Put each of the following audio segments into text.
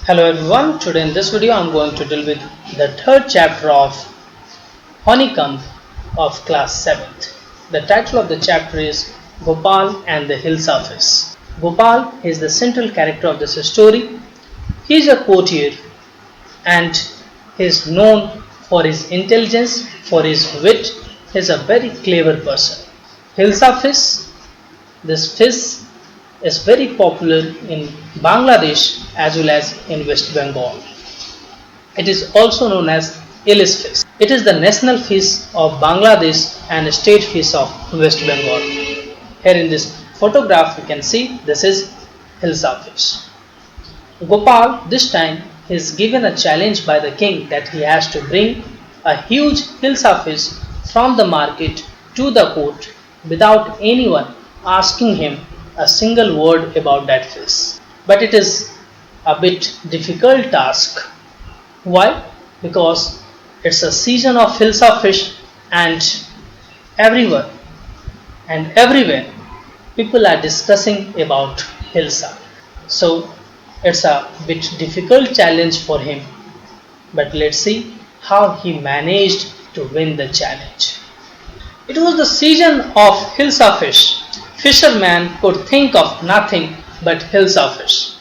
Hello everyone, today in this video I am going to deal with the third chapter of Honeycomb of class 7th. The title of the chapter is Gopal and the Hilsa fish. Gopal is the central character of this story. He is a courtier and he is known for his intelligence, for his wit. He is a very clever person. Hilsa fish, this fish is very popular in Bangladesh as well as in West Bengal. It is also known as Ilis fish. It is the national fish of Bangladesh and state fish of West Bengal. Here in this photograph you can see this is Hilsa fish. Gopal this time is given a challenge by the king that he has to bring a huge Hilsa fish from the market to the court without anyone asking him a single word about that fish. But it is a bit difficult task. Why? Because it's a season of Hilsa fish and everywhere people are discussing about Hilsa. So it's a bit difficult challenge for him. But let's see how he managed to win the challenge. It was the season of Hilsa fish. Fisherman could think of nothing but Hilsa fish.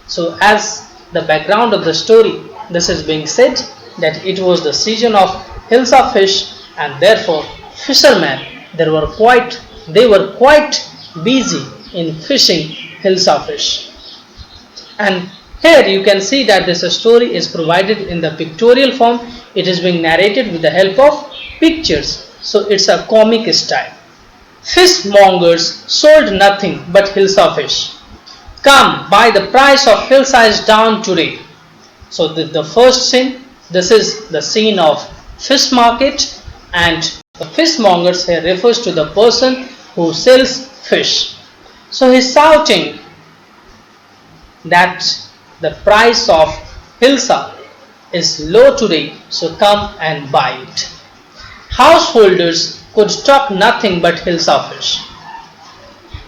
So as the background of the story, this is being said that it was the season of Hilsa fish and therefore fishermen they were quite busy in fishing Hilsa fish. And here you can see that this story is provided in the pictorial form. It is being narrated with the help of pictures. So it's a comic style. Fishmongers sold nothing but Hilsa fish. Come, buy, the price of Hilsa is down today. So the first scene, this is the scene of fish market, and the fishmongers here refers to the person who sells fish. So he's shouting that the price of Hilsa is low today, so come and buy it. Householders could stock nothing but Hilsa fish.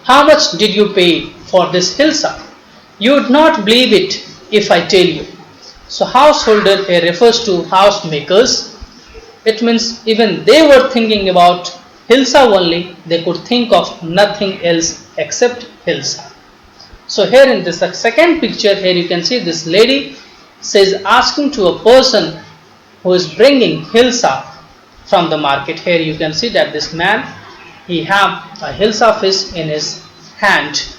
How much did you pay for this Hilsa? You would not believe it if I tell you. So householder here refers to housemakers. It means even they were thinking about Hilsa only. They could think of nothing else except Hilsa. So here in this second picture, here you can see this lady says asking to a person who is bringing Hilsa from the market. Here you can see that this man, he have a Hilsa fish in his hand.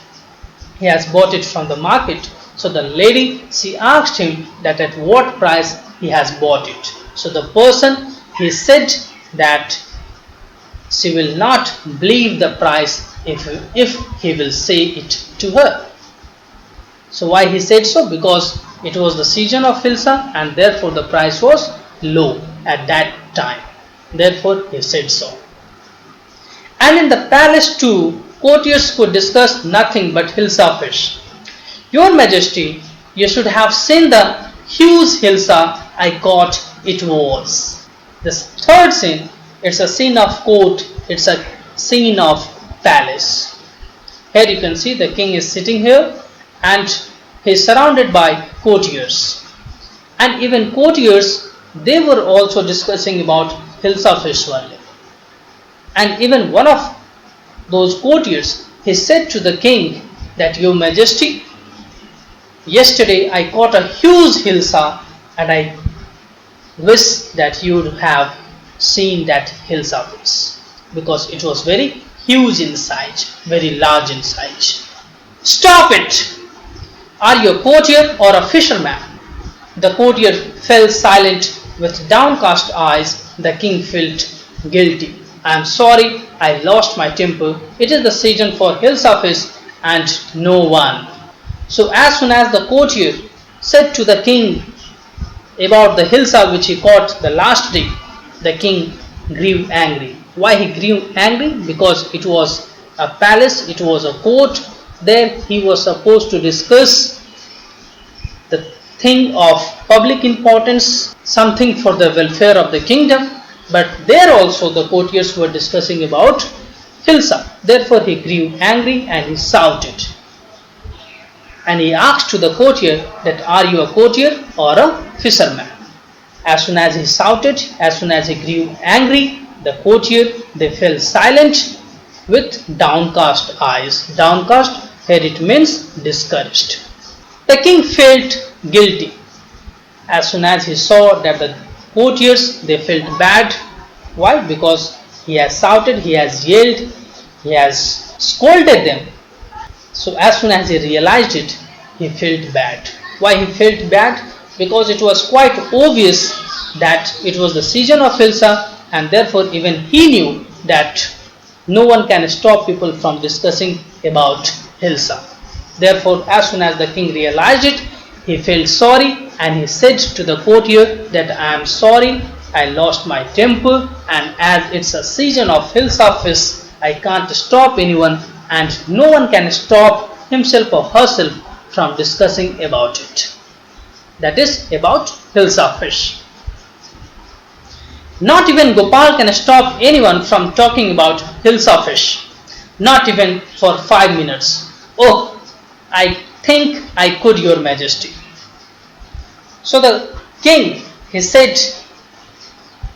He has bought it from the market. So the lady, she asked him that at what price he has bought it. So the person, he said that she will not believe the price if he will say it to her. So why he said so? Because it was the season of Hilsa and therefore the price was low at that time. Therefore he said so. And in the palace too, courtiers could discuss nothing but Hilsa fish. Your Majesty, you should have seen the huge Hilsa I caught it was. This third scene, it's a scene of court, it's a scene of palace. Here you can see the king is sitting here and he is surrounded by courtiers. And even courtiers, they were also discussing about Hilsa fish only. And even one of those courtiers, he said to the king that Your Majesty, yesterday I caught a huge Hilsa and I wish that you would have seen that Hilsa fish because it was very huge in size, very large in size. Stop it! Are you a courtier or a fisherman? The courtier fell silent with downcast eyes. The king felt guilty. I am sorry, I lost my temper. It is the season for Hilsa fish and no one. So as soon as the courtier said to the king about the Hilsa which he caught the last day, the king grew angry. Why he grew angry? Because it was a palace, it was a court. There he was supposed to discuss the thing of public importance, something for the welfare of the kingdom, but there also the courtiers were discussing about Hilsa. Therefore he grew angry and he shouted. and he asked to the courtier that are you a courtier or a fisherman? As soon as he shouted, as soon as he grew angry, the courtier, they fell silent with downcast eyes. Downcast, here it means discouraged. The king felt guilty. As soon as he saw that the courtiers, they felt bad. Why? Because he has shouted, he has yelled, he has scolded them. So as soon as he realized it, he felt bad. Why he felt bad? Because it was quite obvious that it was the season of Hilsa, and therefore even he knew that no one can stop people from discussing about Hilsa. Therefore, as soon as the king realized it, he felt sorry and he said to the courtier that I am sorry, I lost my temper, and as it's a season of Hilsa fish, I can't stop anyone, and no one can stop himself or herself from discussing about it. That is about Hilsa fish. Not even Gopal can stop anyone from talking about Hilsa fish. Not even for 5 minutes. Oh, I think I could, Your Majesty. So the king, he said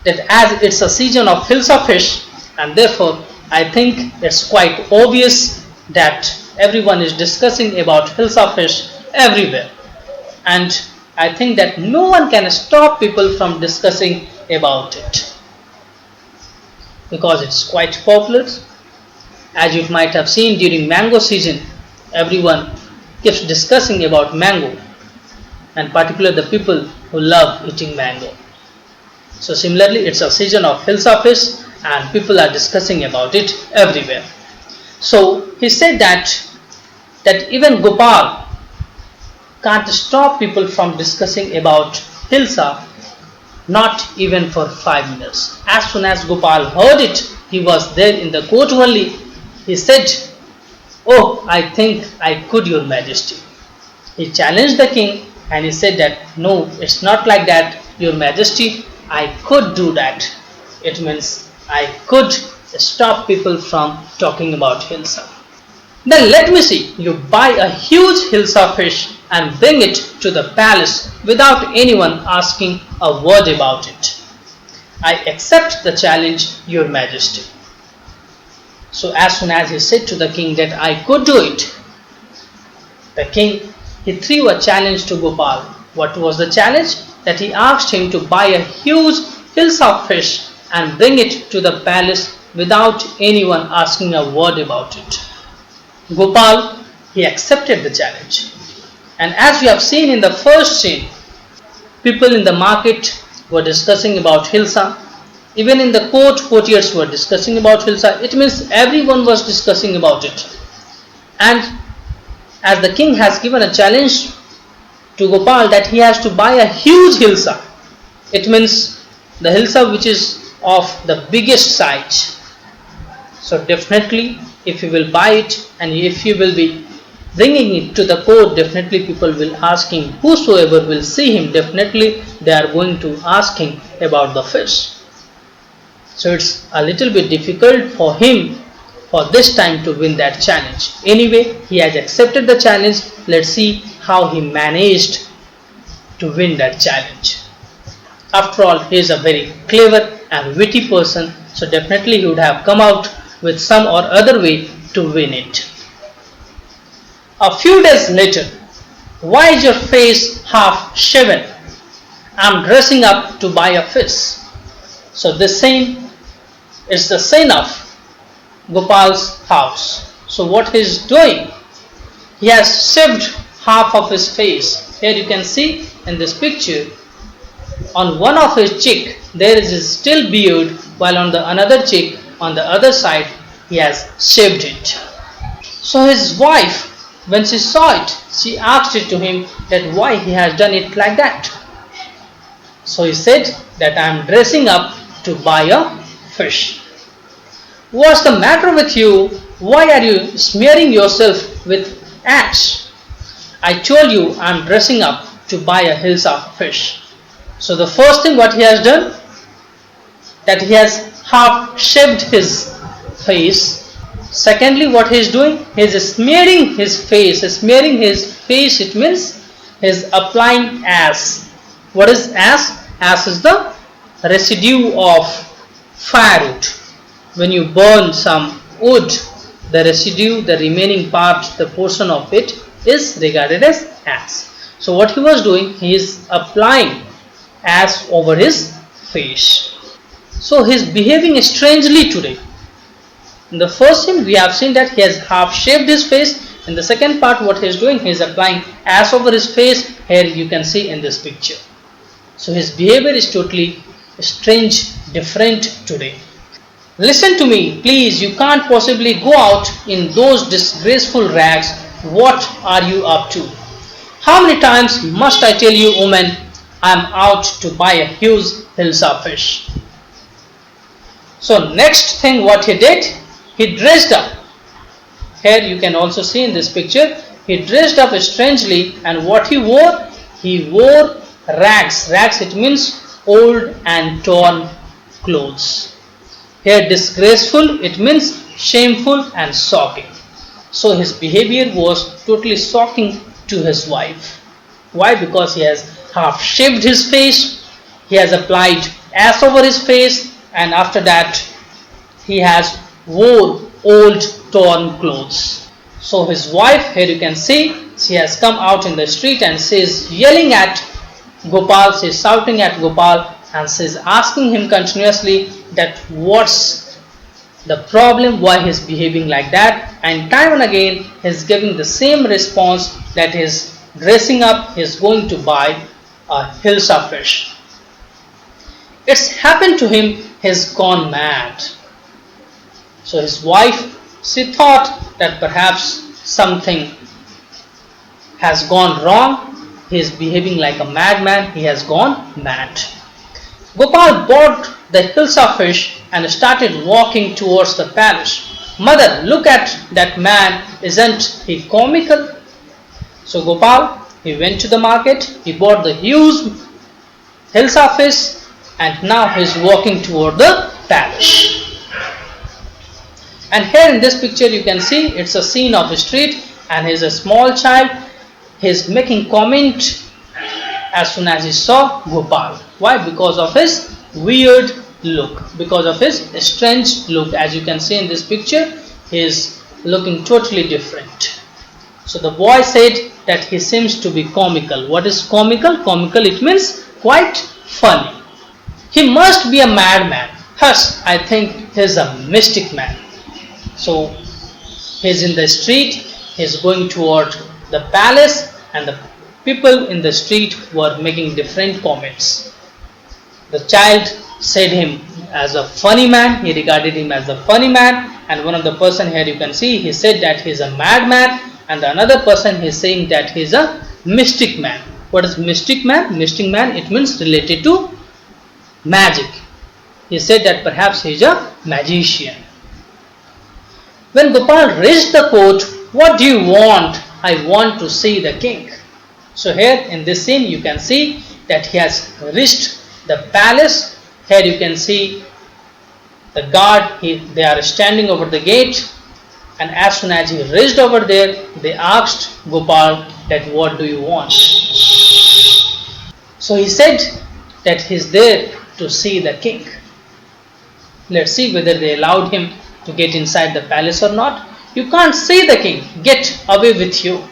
that as it's a season of Hilsa fish, and therefore I think it's quite obvious that everyone is discussing about Hilsa fish everywhere. And I think that no one can stop people from discussing about it. Because it's quite popular. As you might have seen during mango season, everyone keeps discussing about mango, and particularly the people who love eating mango. So similarly, it's a season of Hilsa fish and people are discussing about it everywhere. So he said that even Gopal can't stop people from discussing about Hilsa, not even for 5 minutes. As soon as Gopal heard it, he was there in the court only. He said, oh, I think I could, Your Majesty. He challenged the king and he said that no, it's not like that, Your Majesty, I could do that. It means I could stop people from talking about Hilsa. Then let me see, you buy a huge Hilsa fish and bring it to the palace without anyone asking a word about it. I accept the challenge, Your Majesty. So as soon as he said to the king that I could do it, the king, he threw a challenge to Gopal. What was the challenge? That he asked him to buy a huge Hilsa fish and bring it to the palace without anyone asking a word about it. Gopal, he accepted the challenge. And as you have seen in the first scene, people in the market were discussing about Hilsa. Even in the court, courtiers were discussing about Hilsa. It means everyone was discussing about it. And as the king has given a challenge to Gopal that he has to buy a huge Hilsa, it means the Hilsa which is of the biggest size. So definitely if you will buy it and if you will be bringing it to the court, definitely people will ask him, whosoever will see him, definitely they are going to ask him about the fish. So it's a little bit difficult for him for this time to win that challenge. Anyway, he has accepted the challenge. Let's see how he managed to win that challenge. After all, he is a very clever and witty person, so definitely he would have come out with some or other way to win it. A few days later, why is your face half shaven? I'm dressing up to buy a fish. So this scene is the scene of Gopal's house. So what he is doing? He has shaved half of his face. Here you can see in this picture, on one of his cheek there is a still beard, while on the another cheek, on the other side, he has shaved it. So his wife, when she saw it, she asked it to him that why he has done it like that. So he said that I am dressing up to buy a fish. What's the matter with you? Why are you smearing yourself with ash? I told you I am dressing up to buy a Hilsa fish. So the first thing what he has done, that he has half shaved his face, Secondly, what he is doing? He is smearing his face. Smearing his face, it means he is applying ash. What is ash? Ash is the residue of firewood. When you burn some wood, the residue, the remaining part, the portion of it is regarded as ash. So what he was doing, he is applying ash over his face. So he is behaving strangely today. In the first scene, we have seen that he has half shaved his face. In the second part, what he is doing, he is applying ash over his face. Here you can see in this picture. So his behavior is totally strange, different today. Listen to me, please. You can't possibly go out in those disgraceful rags. What are you up to? How many times must I tell you, woman, I am out to buy a huge Hilsa fish? So next thing what he did, he dressed up. Here you can also see in this picture, he dressed up strangely, and what he wore? He wore rags. Rags, it means old and torn clothes. Here disgraceful, it means shameful and shocking. So his behavior was totally shocking to his wife. Why? Because he has half shaved his face, he has applied ash over his face, and after that he has wore old torn clothes. So his wife, here you can see, she has come out in the street and she is yelling at Gopal, she is shouting at Gopal, and she is asking him continuously that what's the problem, why he is behaving like that, and time and again he is giving the same response, that he is dressing up, he is going to buy a Hilsa fish. It's happened to him, he has gone mad. So his wife, she thought that perhaps something has gone wrong, he is behaving like a madman, he has gone mad. Gopal bought the Hilsa fish and started walking towards the palace. Mother, look at that man, isn't he comical? So Gopal, he went to the market, he bought the huge Hilsa fish, and now he is walking toward the palace. And here in this picture you can see it's a scene of a street, and he is a small child. He is making comment as soon as he saw Gopal. Why? Because of his weird look, because of his strange look. As you can see in this picture, he is looking totally different. So the boy said that he seems to be comical. What is comical? Comical, it means quite funny. He must be a madman. Hush, I think he is a mystic man. So he is in the street, he is going toward the palace, and the people in the street were making different comments. The child said him as a funny man, he regarded him as a funny man, and one of the person here you can see, he said that he is a madman, and another person is saying that he is a mystic man. What is mystic man? Mystic man, it means related to magic. He said that perhaps he is a magician. When Gopal reached the court, what do you want? I want to see the king. So here in this scene you can see that he has reached the palace. Here you can see the guard, they are standing over the gate, and as soon as he reached over there, they asked Gopal that what do you want? So he said that he is there to see the king. Let's see whether they allowed him to get inside the palace or not. You can't see the king, get away with you.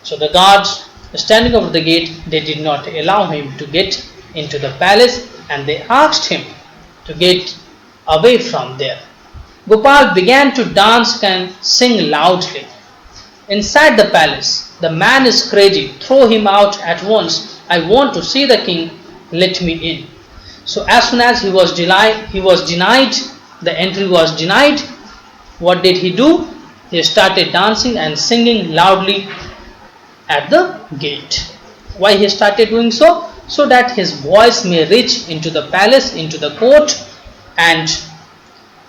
So the guards standing over the gate, they did not allow him to get into the palace, and they asked him to get away from there. Gopal began to dance and sing loudly. Inside the palace, the man is crazy, throw him out at once. I want to see the king, let me in. So as soon as he was denied, the entry was denied. What did he do? He started dancing and singing loudly at the gate. Why he started doing so? So that his voice may reach into the palace, into the court, and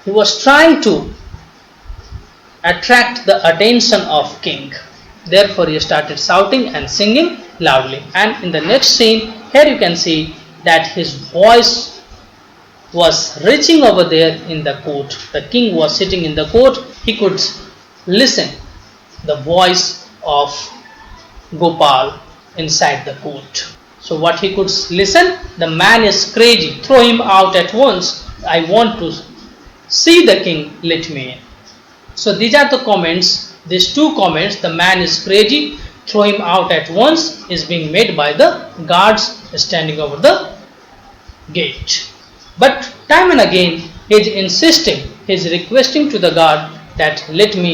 he was trying to attract the attention of king. Therefore he started shouting and singing loudly. And in the next scene, here you can see that his voice was reaching over there in the court. The king was sitting in the court. He could listen the voice of Gopal inside the court. So what he could listen? The man is crazy. Throw him out at once. I want to see the king. Let me in. So these are the comments. These two comments. The man is crazy. Throw him out at once is being made by the guards standing over the gate. But time and again he is insisting. He is requesting to the guard that let me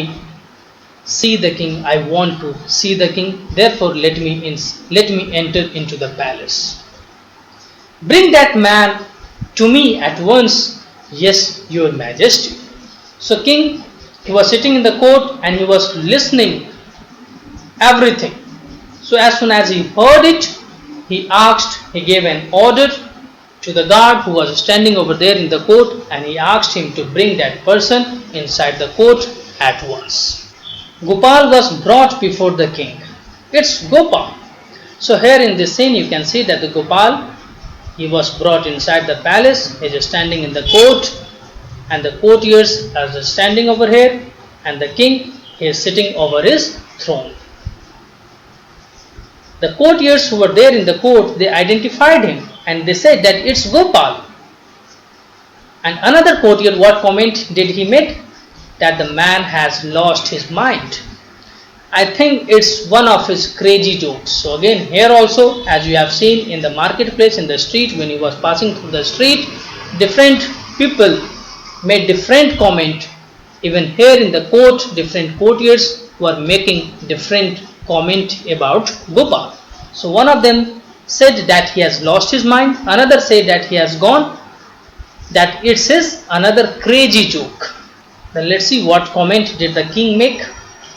see the king. I want to see the king. Therefore let me enter into the palace. Bring that man to me at once. Yes, your majesty. So king, he was sitting in the court and he was listening everything. So as soon as he heard it, he gave an order to the guard who was standing over there in the court, and he asked him to bring that person inside the court at once. Gopal was brought before the king. It's Gopal. So here in this scene you can see that the Gopal, he was brought inside the palace. He is standing in the court and the courtiers are standing over here, and the king, he is sitting over his throne. The courtiers who were there in the court, they identified him and they said that it's Gopal. And another courtier, what comment did he make? That the man has lost his mind. I think it's one of his crazy jokes. So again here also, as you have seen in the marketplace, in the street, when he was passing through the street, different people made different comment. Even here in the court, different courtiers were making different comment about Gopal. So one of them said that he has lost his mind, another said that he has gone, that it's his another crazy joke. Then let's see what comment did the king make.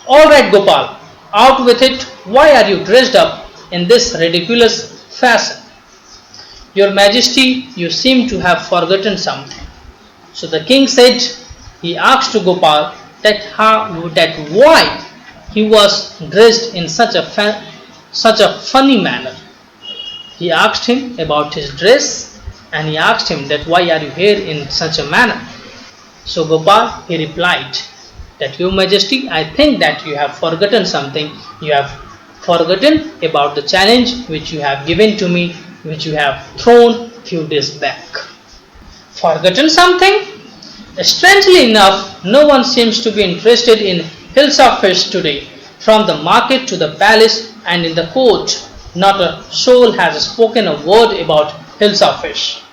Alright Gopal, out with it. Why are you dressed up in this ridiculous fashion? Your majesty, you seem to have forgotten something. So the king said, he asked to Gopal that why he was dressed in such a funny manner. He asked him about his dress and he asked him that why are you here in such a manner. So Gopal, he replied that your majesty, I think that you have forgotten something. You have forgotten about the challenge which you have given to me, which you have thrown few days back. Forgotten something? Strangely enough, no one seems to be interested in Hilsa fish today. From the market to the palace and in the court, not a soul has spoken a word about Hilsa fish.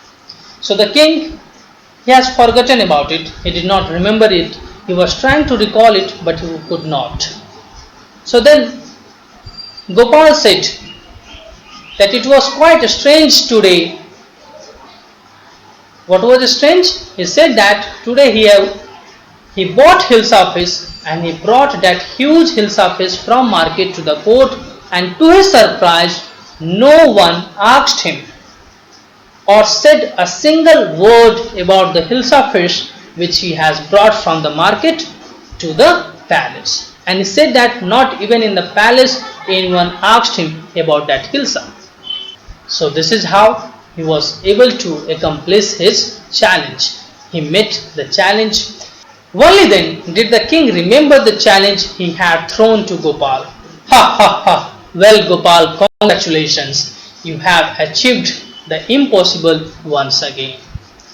So the king, he has forgotten about it. He did not remember it. He was trying to recall it, but he could not. So then Gopal said that it was quite strange today. What was strange? He said that today he bought Hilsa fish and he brought that huge Hilsa fish from market to the court, and to his surprise, no one asked him or said a single word about the Hilsa fish which he has brought from the market to the palace. And he said that not even in the palace anyone asked him about that Hilsa. So this is how he was able to accomplish his challenge. He met the challenge. Only then did the king remember the challenge he had thrown to Gopal. Ha ha ha! Well Gopal, congratulations! You have achieved the impossible once again.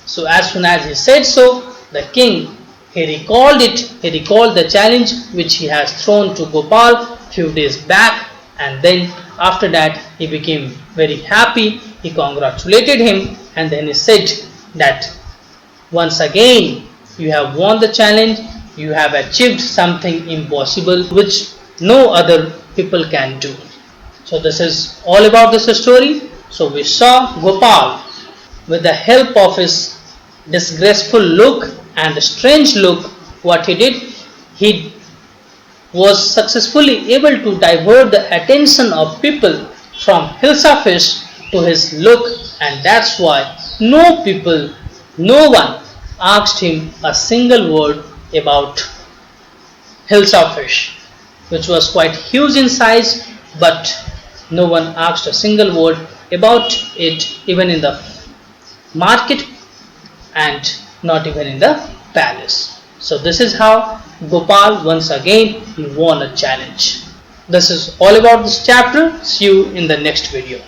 So as soon as he said so, the king, he recalled the challenge which he has thrown to Gopal few days back, and then after that he became very happy. He congratulated him and then he said that once again you have won the challenge, you have achieved something impossible which no other people can do. So this is all about this story. So we saw Gopal, with the help of his disgraceful look and strange look, what he did, he was successfully able to divert the attention of people from Hilsa fish to his look, and that's why no one asked him a single word about Hilsa fish, which was quite huge in size, but no one asked a single word about it even in the market and not even in the palace. So this is how Gopal once again he won a challenge. This is all about this chapter. See you in the next video.